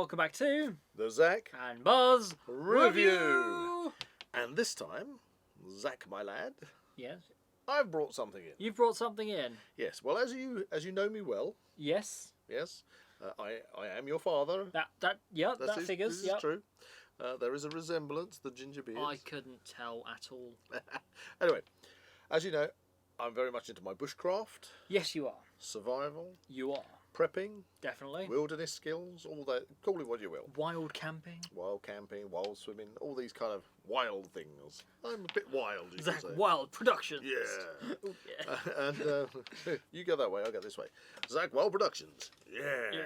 welcome back to the Zak and Buzz Review. And this time, Zak, my lad, Yes. I've brought something in. You've brought something in. Yes. Well, as you know me well. Yes. Yes. I am your father. That figures. This is true. There is a resemblance. The ginger beard. I couldn't tell at all. Anyway, as you know, I'm very much into my bushcraft. Yes, you are. Survival. You are. Prepping. Definitely. Wilderness skills. All that. Call it what you will. Wild camping. Wild camping. Wild swimming. All these kind of wild things. I'm a bit wild, you Zak could say. Wylde Productions. Yeah. Oh, yeah. And you go that way, I'll go this way. Zak Wylde Productions. Yeah.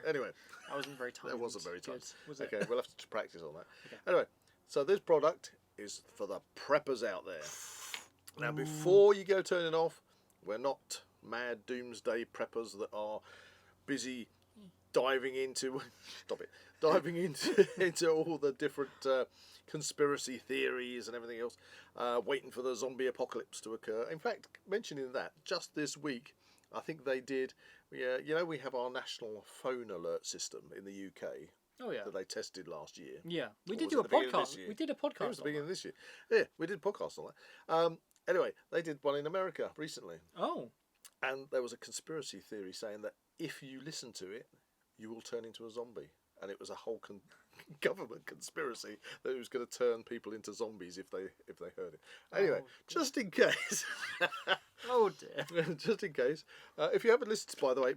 Anyway. I wasn't very tired. That wasn't very tight. Was it? Okay, we'll have to practice on that. Okay. Anyway, so this product is for the preppers out there. Now, before you go turning off, we're not mad doomsday preppers that are busy diving into into all the different conspiracy theories and everything else, waiting for the zombie apocalypse to occur. In fact, mentioning that, just this week, I think they did. You know, we have our national phone alert system in the UK. Oh yeah. That they tested last year. Yeah, we Or did was do it a the beginning of podcast. this year? We did a podcast. It was the on beginning of that. this year. Yeah, we did a podcast on that. Anyway, they did one in America recently. Oh. And there was a conspiracy theory saying that if you listen to it, you will turn into a zombie. And it was a whole government conspiracy that it was going to turn people into zombies if they heard it. Anyway, just in case. Oh dear. Just in case. If you haven't listened, by the way,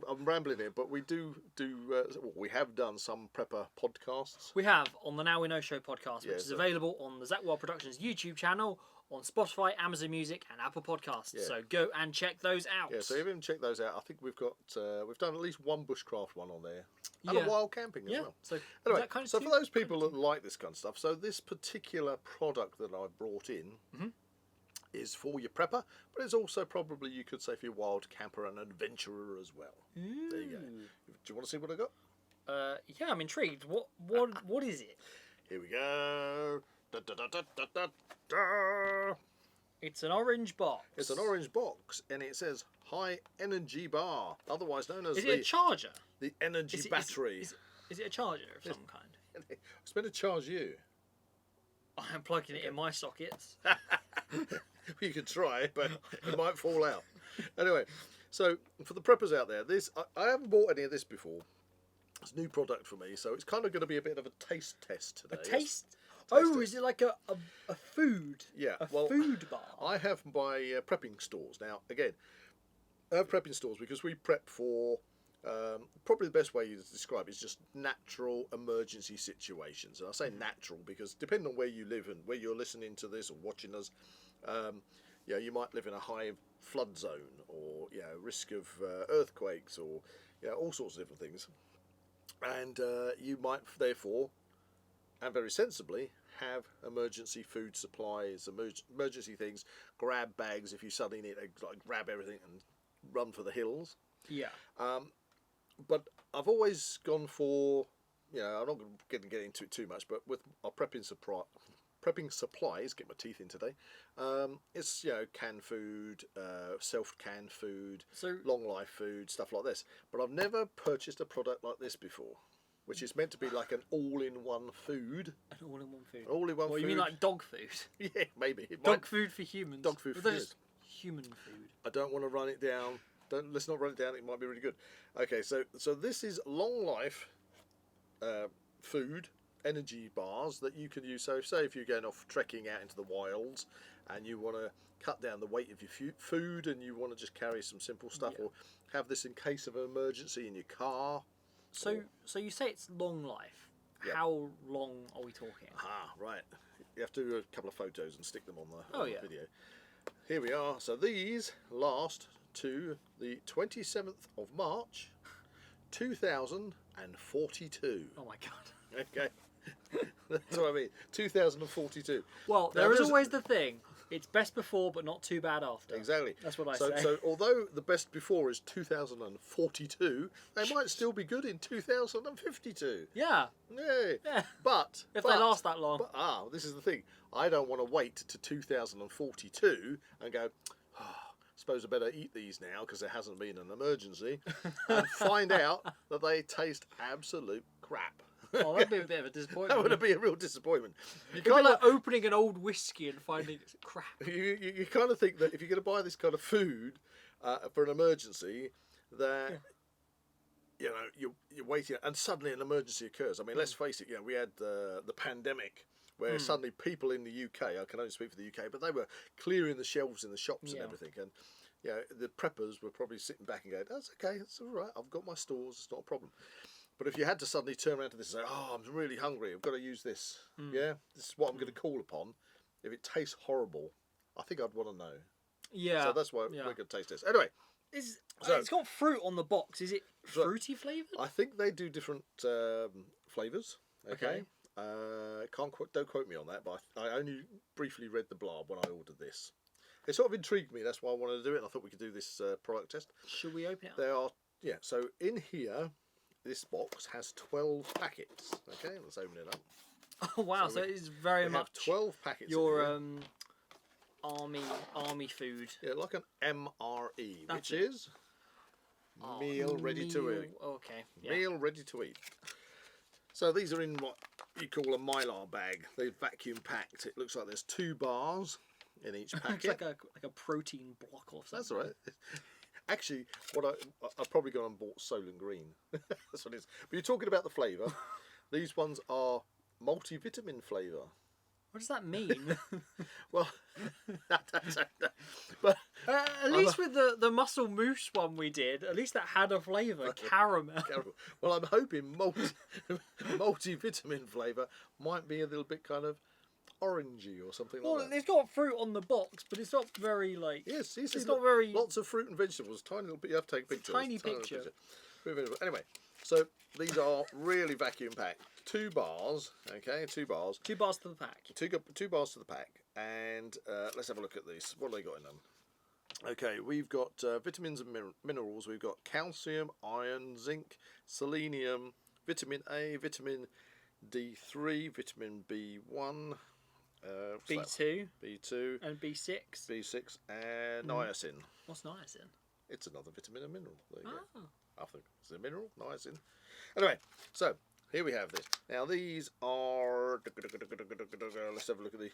I'm rambling here, but we we have done some prepper podcasts. We have on the Now We Know Show podcast, which Yeah, is available on the Zak Wylde Productions YouTube channel, on Spotify, Amazon Music, and Apple Podcasts. Yeah. So go and check those out. Yeah, so if you haven't checked those out, I think we've done at least one bushcraft one on there. And Yeah. a wild camping as well. So Anyway, that kind of so for those people that like this kind of stuff, so this particular product that I brought in is for your prepper, but it's also probably, you could say, for your wild camper and adventurer as well. There you go. Do you want to see what I got? Yeah, I'm intrigued. What is it? Here we go. Da, da, da, da, da, da, da. It's an orange box. It's an orange box, and it says high energy bar, otherwise known as Is it a charger? the energy battery. Is it a charger of some kind? It's meant to charge you. I am plugging it in my sockets. You could try, but it might fall out. Anyway, so for the preppers out there, I haven't bought any of this before. It's a new product for me, so it's kind of going to be a bit of a taste test today. A taste? Taste Is it like a food? Yeah, A well, food bar? I have my prepping stores. Now, again, I have prepping stores because we prep for, probably the best way to describe it is just natural emergency situations. And I say natural because depending on where you live and where you're listening to this or watching us, you might live in a high flood zone or risk of earthquakes or all sorts of different things. And you might therefore, and very sensibly, have emergency food supplies, emergency things, grab bags if you suddenly need to grab everything and run for the hills. Yeah. But I've always gone for, I'm not going to get into it too much, but with our prepping supplies, get my teeth in today, it's, canned food, self-canned food, So long life food, stuff like this. But I've never purchased a product like this before, which is meant to be like an all-in-one food. An all-in-one food. All-in-one food. What, you mean like dog food? Yeah, maybe. Dog food for humans. Dog food Or for just human food. I don't want to run it down. Let's not run it down. It might be really good. Okay, so this is long life food energy bars that you can use. So say if you're going off trekking out into the wilds and you want to cut down the weight of your food and you want to just carry some simple stuff or have this in case of an emergency in your car. So you say it's long life. Yep. How long are we talking? Right. You have to do a couple of photos and stick them on the video. Here we are. So these last to the 27th of March 2042. Oh my god. Okay. That's what I mean. 2042. Well, Now, there is there's- always the thing. It's best before, but not too bad after. Exactly. That's what I say. say. So although the best before is 2042, they might still be good in 2052. Yeah. Yay. Yeah. But If they last that long. But, this is the thing. I don't want to wait to 2042 and go, suppose I better eat these now because there hasn't been an emergency, and find out that they taste absolute crap. Oh, that'd be a bit of a disappointment. That would be a real disappointment. You It'd be kind like opening an old whiskey and finding it's crap. you kind of think that if you're going to buy this kind of food for an emergency, that you're waiting, and suddenly an emergency occurs. I mean, let's face it. We had the pandemic, where suddenly people in the UK, I can only speak for the UK, but they were clearing the shelves in the shops and everything, and the preppers were probably sitting back and going, "That's okay, it's all right. I've got my stores. It's not a problem." But if you had to suddenly turn around to this and say, "Oh, I'm really hungry. I've got to use this. Yeah, this is what I'm going to call upon." If it tastes horrible, I think I'd want to know. Yeah. So that's why we're going to taste this. Anyway, it's got fruit on the box. Is it fruity flavoured? I think they do different flavours. Okay. Don't quote me on that, but I only briefly read the blurb when I ordered this. It sort of intrigued me. That's why I wanted to do it. And I thought we could do this product test. Should we open it up? There are, so in here, this box has 12 packets. Okay, let's open it up. Oh wow! So it's very much 12 packets. Your army food. Yeah, like an MRE, which is meal ready to eat. Okay. Yeah. Meal ready to eat. So these are in what you call a Mylar bag. They're vacuum packed. It looks like there's 2 bars in each packet. It's like a protein block or something. That's all right. Actually, I've probably gone and bought Solent Green. That's what it is. But you're talking about the flavour. These ones are multivitamin flavour. What does that mean? Well, but at least with the muscle mousse one we did, at least that had a flavour, caramel. Well, I'm hoping multivitamin flavour might be a little bit kind of orangey or something like that. Well, it's got fruit on the box, but it's not very Yes, it's not very. Lots of fruit and vegetables. Tiny little bit. You have to take pictures. Tiny picture. Anyway, so these are really vacuum packed. 2 bars. Okay, 2 bars. 2 bars to the pack. 2 bars to the pack. And let's have a look at these. What have they got in them? Okay, we've got vitamins and minerals. We've got calcium, iron, zinc, selenium, vitamin A, vitamin D3, vitamin B1, B2, B2, and B6, B6, and niacin. What's niacin? It's another vitamin and mineral. There you go. Oh. I think it's a mineral, niacin. Anyway, so here we have this. Now these are. Let's have a look at the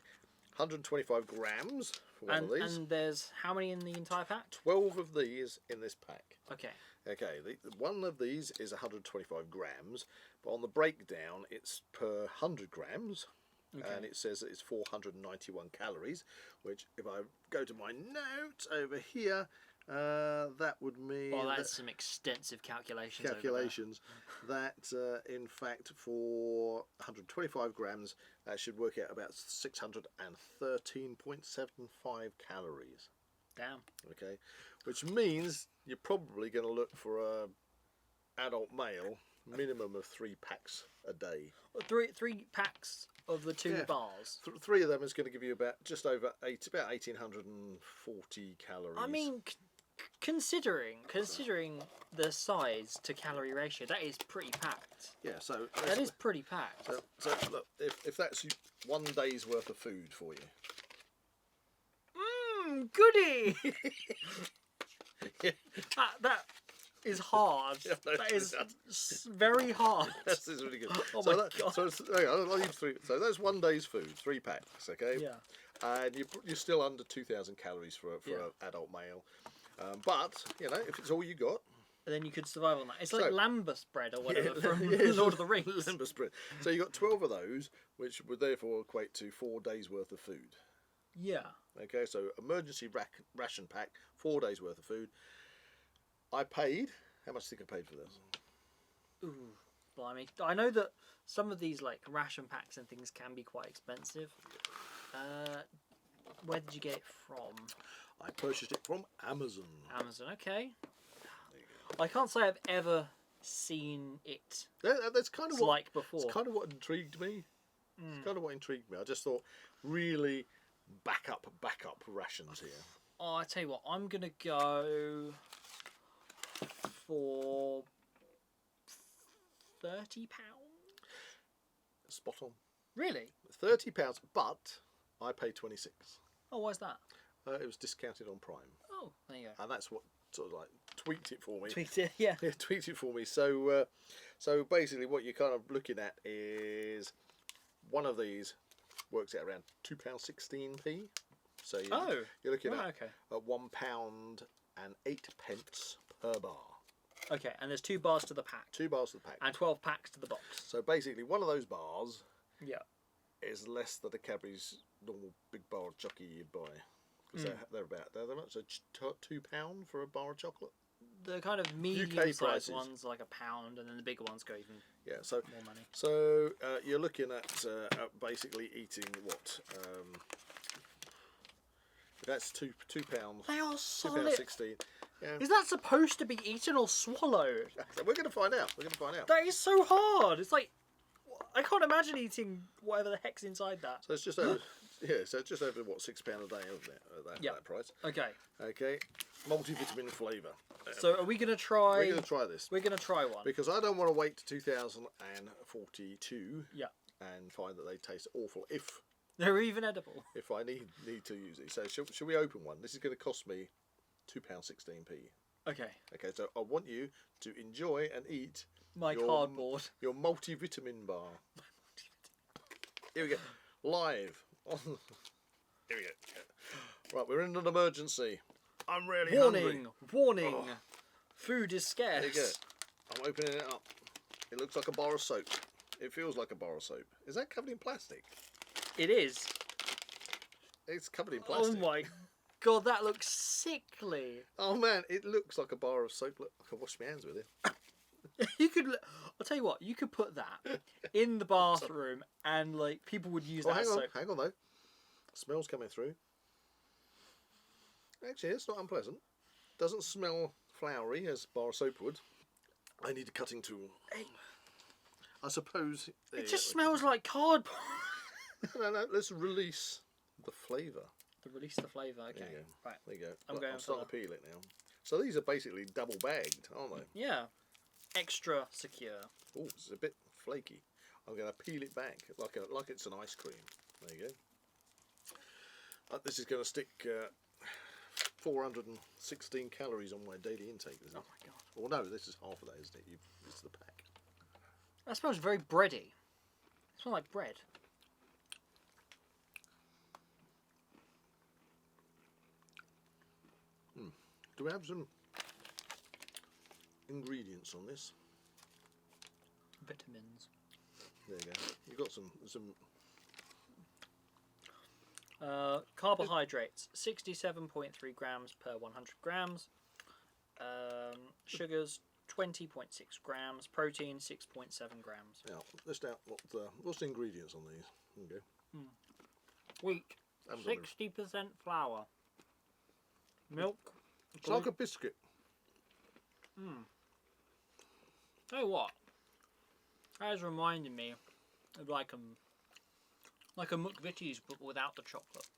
125 grams for one of these. And there's how many in the entire pack? 12 of these in this pack. Okay. Okay, one of these is 125 grams, but on the breakdown it's per 100 grams, and it says that it's 491 calories, which if I go to my note over here, that would mean... Well, that's some extensive calculations. That in fact for 125 grams, that should work out about 613.75 calories. Damn. Okay, which means you're probably going to look for a adult male minimum of 3 packs a day. Three packs of the 2 bars. 3 of them is going to give you about just over about 1,840 calories. I mean, considering the size to calorie ratio, that is pretty packed. Yeah, so that is pretty packed. So look, if that's 1 day's worth of food for you. Goody! That is hard. Yeah, that is very hard. That's really good. Oh my God. I'll leave 3. So that's 1 day's food, 3 packs, okay? Yeah. And you're still under 2,000 calories for an adult male. But, if it's all you got... And then you could survive on that. It's like lambus bread or whatever from Lord of the Rings. Lambus bread. So you got 12 of those, which would therefore equate to 4 days' worth of food. Yeah. Okay, so emergency ration pack, 4 days' worth of food. I paid... How much do you think I paid for this? Ooh, blimey. I know that some of these like ration packs and things can be quite expensive. Where did you get it from? I purchased it from Amazon. Amazon, okay. I can't say I've ever seen it that's kind of like before. It's kind of what intrigued me. It's kind of what intrigued me. I just thought, really back up rations here. Oh, I tell you what, I'm going to go for £30. Spot on. Really? £30, but I paid 26. Oh, why's that? It was discounted on Prime. Oh, there you go. And that's what sort of like tweaked it for me. Tweet it, yeah. Yeah, tweaked it for me. So, so basically, what you're kind of looking at is one of these works out around £2.16p. So you're looking at okay. £1 and 8 pence per bar. Okay, and there's 2 bars to the pack. 2 bars to the pack. And 12 packs to the box. So basically, one of those bars Yeah. is less than a Cadbury's normal big bar of chocolate you buy. Because they're about they're much. So £2 for a bar of chocolate. The kind of medium-sized ones like £1, and then the bigger ones go even more money. So you're looking at basically eating what? That's £2. They are solid. £2.16. Yeah. Is that supposed to be eaten or swallowed? So we're going to find out. We're going to find out. That is so hard. It's like, I can't imagine eating whatever the heck's inside that. So it's just over, so it's just over what, £6 a day, isn't it? At that price. Okay. Okay. Multivitamin flavour. So are we going to try? We're going to try this. We're going to try one. Because I don't want to wait to 2042. Yeah. And find that they taste awful if They're even edible. If I need to use these. So shall we open one? This is going to cost me £2.16p. Okay. Okay, so I want you to enjoy and eat My cardboard. Your multivitamin bar. Here we go. Live. Here we go. Right, we're in an emergency. I'm really hungry. Warning! Oh. Food is scarce. There you go. I'm opening it up. It looks like a bar of soap. It feels like a bar of soap. Is that covered in plastic? It is. It's covered in plastic. Oh my god, that looks sickly. Oh man, it looks like a bar of soap. Look, I can wash my hands with it. You could, I'll tell you what, you could put that in the bathroom and like people would use that as soap. Hang on though. Smells coming through. Actually, it's not unpleasant. Doesn't smell floury as bar of soap would. I need a cutting tool. I suppose. It just smells like cardboard. No, let's release the flavour. Release the flavour, okay. There you go. Right. There you go. I'm going starting to peel it now. So these are basically double bagged, aren't they? Yeah. Extra secure. Oh, it's a bit flaky. I'm going to peel it back like it's an ice cream. There you go. This is going to stick 416 calories on my daily intake, isn't it? Oh my god. Well, no, this is half of that, isn't it? It's the pack. That smells very bready. It smells like bread. Do we have some ingredients on this? Vitamins. There you go. You've got some carbohydrates, 67.3 grams per 100 grams. Sugars, 20.6 grams. Protein, 6.7 grams. Now, list out what's the ingredients on these. There you go. Wheat, 60% flour. Milk. It's like a biscuit. Tell you what, that is reminding me of like a McVitie's but without the chocolate.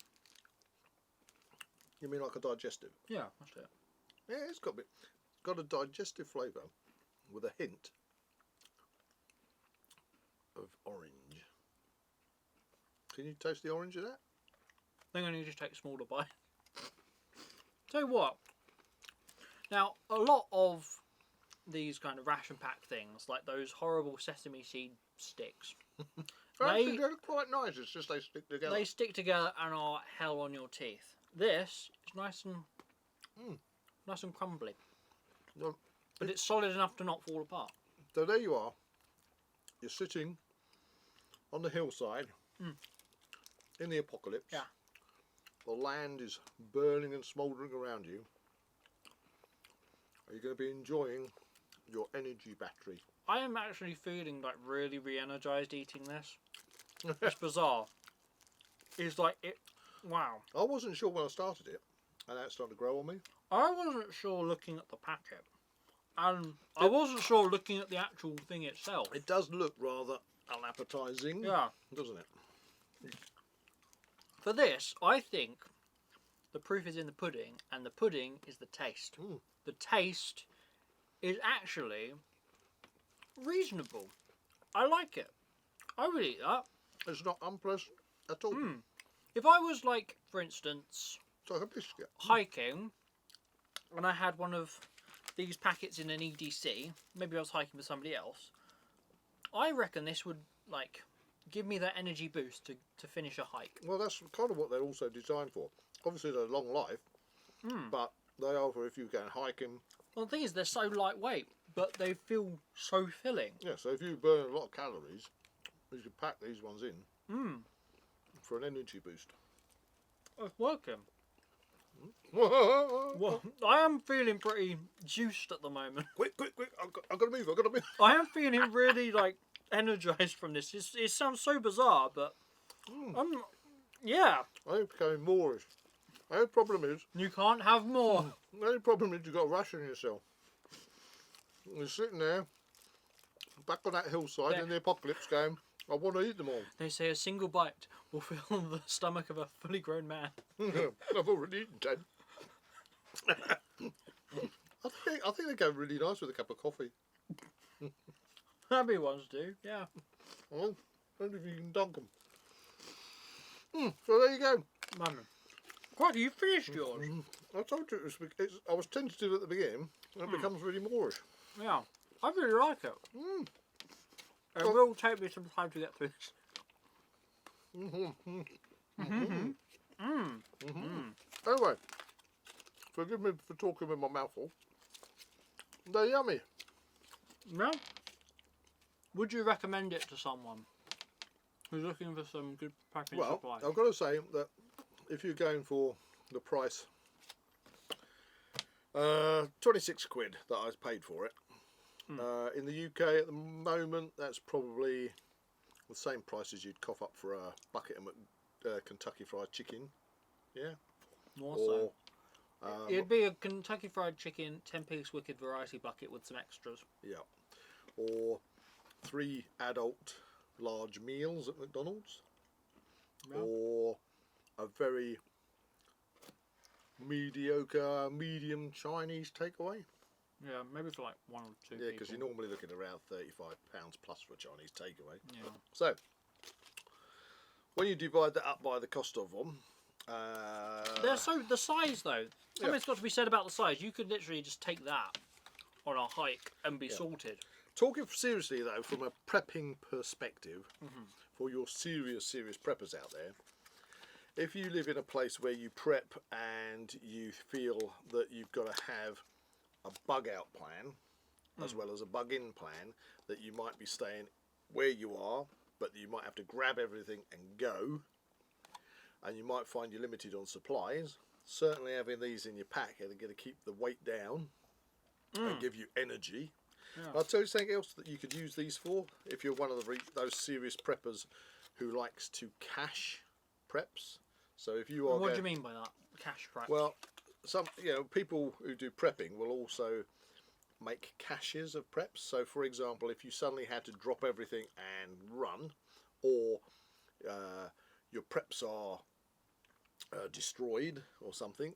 You mean like a digestive? Yeah, that's it. Yeah, it's got a digestive flavour with a hint of orange. Can you taste the orange in that? I think I need to take a smaller bite. Tell you what, now a lot of these kind of ration pack things, like those horrible sesame seed sticks, Actually, they're quite nice. It's just they stick together. They stick together and are hell on your teeth. This is nice and crumbly, No, but it's solid enough to not fall apart. so there you are. You're sitting on the hillside in the apocalypse. Yeah. The land is burning and smouldering around you. Are you going to be enjoying your energy battery? I am actually feeling like really re-energized eating this. It's bizarre. It's like it. Wow. I wasn't sure when I started it, and now it's starting to grow on me. I wasn't sure looking at the packet, and I wasn't sure looking at the actual thing itself. It does look rather unappetising, Yeah. doesn't it? For this, I think the proof is in the pudding, and the pudding is the taste. The taste is actually reasonable. I like it. I would eat that. It's not unpleasant at all. If I was like, for instance, It's like a biscuit. hiking, and I had one of these packets in an EDC, maybe I was hiking with somebody else, I reckon this would like give me that energy boost to finish a hike. Well, that's kind of what they're also designed for. Obviously, they're long life, but they are for if you go hiking. Well, the thing is, they're so lightweight, but they feel so filling. Yeah, so if you burn a lot of calories, you can pack these ones in for an energy boost. It's working. Well, Well, I am feeling pretty juiced at the moment. quick! I've got to move. I've got to move. I am feeling really like energized from this. It sounds so bizarre, but yeah. I'm becoming Moorish. The only problem is, You can't have more. you've got to ration yourself. You're sitting there, back on that hillside Yeah. in the apocalypse going, I want to eat them all. They say a single bite will fill the stomach of a fully grown man. I've already eaten 10. I think they go really nice with a cup of coffee. Happy ones do, yeah. Well, I don't know if you can dunk them. So there you go. Man. Quite, you finished yours. I told you I was tentative at the beginning, and it becomes really Moorish. Yeah. I really like it. It will take me some time to get through this. Anyway, forgive me for talking with my mouth full. They're yummy. Yeah. Would you recommend it to someone who's looking for some good packing Well, supplies? I've got to say that if you're going for the price, 26 quid that I paid for it. In the UK at the moment, that's probably the same price as you'd cough up for a bucket of Kentucky Fried Chicken. Yeah. More so. Or, It'd be a Kentucky Fried Chicken 10-piece Wicked Variety bucket with some extras. yeah. Or 3 adult large meals at McDonald's. Yeah. Or a very mediocre, medium Chinese takeaway. Yeah, maybe for like 1 or 2 Yeah, because you're people. normally looking around £35 plus for a Chinese takeaway. Yeah. So, when you divide that up by the cost of them, They're so the size though. Something's got to be said about the size. You could literally just take that on a hike and be sorted. talking seriously though, from a prepping perspective, for your serious preppers out there, if you live in a place where you prep and you feel that you've got to have a bug out plan as well as a bug in plan, that you might be staying where you are, but you might have to grab everything and go, and you might find you're limited on supplies, certainly having these in your pack are going to keep the weight down and give you energy. Yeah. I'll tell you something else that you could use these for if you're one of those serious preppers who likes to cache preps. So if you are And what do you mean by that? Cash prep? well, some people who do prepping will also make caches of preps. So for example, if you suddenly had to drop everything and run, or your preps are destroyed or something,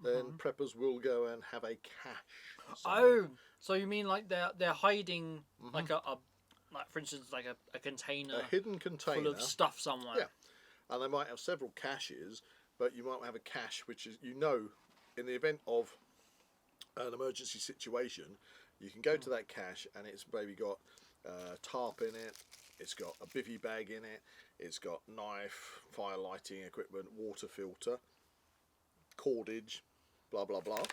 then preppers will go and have a cache somewhere. Oh, so you mean like they're hiding like a like for instance like a container A hidden container full of stuff somewhere. Yeah. And they might have several caches, but you might have a cache which is, in the event of an emergency situation, you can go to that cache and it's maybe got tarp in it, it's got a bivvy bag in it, it's got knife, fire lighting equipment, water filter, cordage, blah blah blah,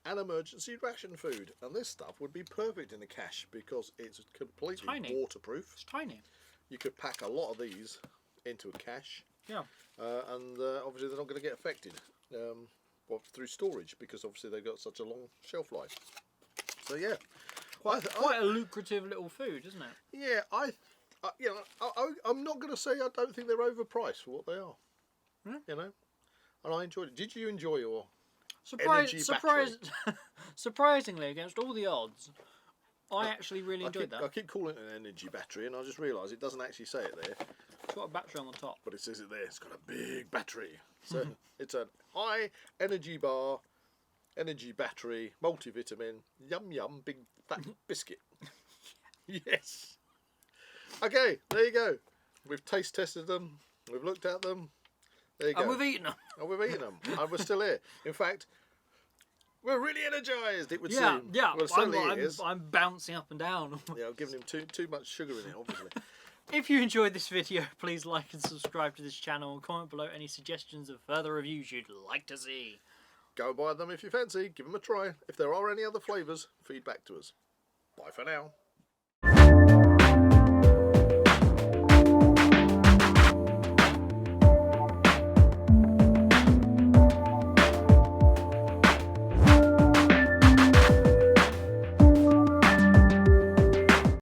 and emergency ration food. And this stuff would be perfect in a cache because it's completely Tiny. waterproof. It's tiny. You could pack a lot of these into a cache. Yeah. And obviously they're not going to get affected through storage, because obviously they've got such a long shelf life. So yeah, Quite a lucrative little food, isn't it? yeah, I'm not going to say I don't think they're overpriced for what they are. Yeah. And I enjoyed it. Did you enjoy your energy Surprisingly, against all the odds, I actually really enjoyed that. I keep calling it an energy battery, and I just realised it doesn't actually say it there, It's got a battery on the top. but it says it there. It's got a big battery. So it's a high energy bar, energy battery, multivitamin, yum big fat biscuit. Yes. Okay, there you go. We've taste tested them. We've looked at them. There you go. And we've eaten them. And we've eaten them. And we're still here. In fact, We're really energised, it would Yeah, seem. yeah. Well, it certainly is. I'm bouncing up and down. Yeah, I've given him too much sugar in it, obviously. If you enjoyed this video, please like and subscribe to this channel and comment below any suggestions of further reviews you'd like to see. Go buy them if you fancy. Give them a try. If there are any other flavours, feed back to us. Bye for now.